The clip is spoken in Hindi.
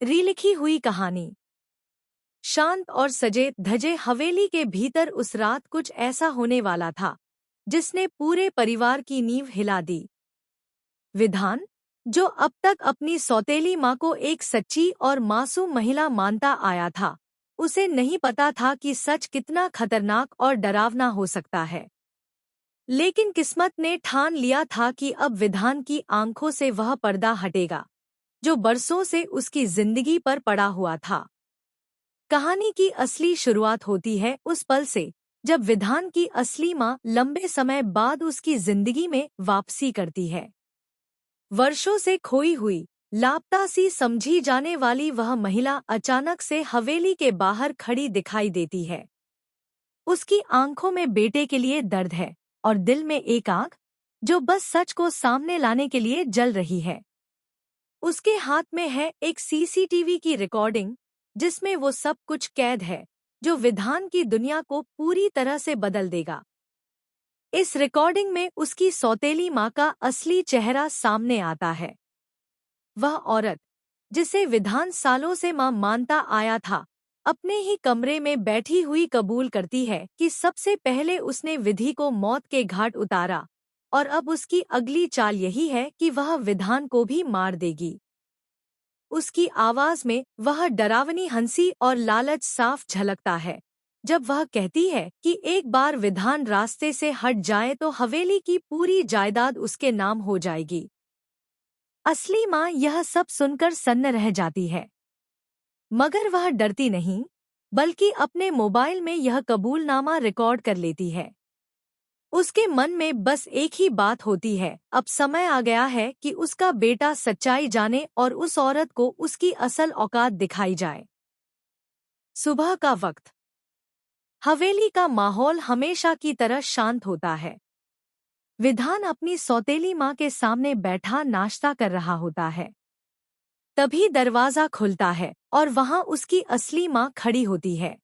रीलिखी हुई कहानी। शांत और सजे धजे हवेली के भीतर उस रात कुछ ऐसा होने वाला था जिसने पूरे परिवार की नींव हिला दी। विधान, जो अब तक अपनी सौतेली माँ को एक सच्ची और मासूम महिला मानता आया था, उसे नहीं पता था कि सच कितना खतरनाक और डरावना हो सकता है। लेकिन किस्मत ने ठान लिया था कि अब विधान की आंखों से वह पर्दा हटेगा जो बरसों से उसकी जिंदगी पर पड़ा हुआ था। कहानी की असली शुरुआत होती है उस पल से जब विधान की असली माँ लंबे समय बाद उसकी जिंदगी में वापसी करती है। वर्षों से खोई हुई, लापता सी समझी जाने वाली वह महिला अचानक से हवेली के बाहर खड़ी दिखाई देती है। उसकी आंखों में बेटे के लिए दर्द है और दिल में एक आग जो बस सच को सामने लाने के लिए जल रही है। उसके हाथ में है एक सीसीटीवी की रिकॉर्डिंग जिसमें वो सब कुछ कैद है जो विधान की दुनिया को पूरी तरह से बदल देगा। इस रिकॉर्डिंग में उसकी सौतेली माँ का असली चेहरा सामने आता है। वह औरत जिसे विधान सालों से माँ मानता आया था, अपने ही कमरे में बैठी हुई कबूल करती है कि सबसे पहले उसने विधि को मौत के घाट उतारा और अब उसकी अगली चाल यही है कि वह विधान को भी मार देगी। उसकी आवाज में वह डरावनी हंसी और लालच साफ झलकता है जब वह कहती है कि एक बार विधान रास्ते से हट जाए तो हवेली की पूरी जायदाद उसके नाम हो जाएगी। असली माँ यह सब सुनकर सन्न रह जाती है, मगर वह डरती नहीं, बल्कि अपने मोबाइल में यह कबूलनामा रिकॉर्ड कर लेती है। उसके मन में बस एक ही बात होती है, अब समय आ गया है कि उसका बेटा सच्चाई जाने और उस औरत को उसकी असल औकात दिखाई जाए। सुबह का वक्त। हवेली का माहौल हमेशा की तरह शांत होता है। विधान अपनी सौतेली माँ के सामने बैठा नाश्ता कर रहा होता है। तभी दरवाजा खुलता है और वहां उसकी असली माँ खड़ी होती है।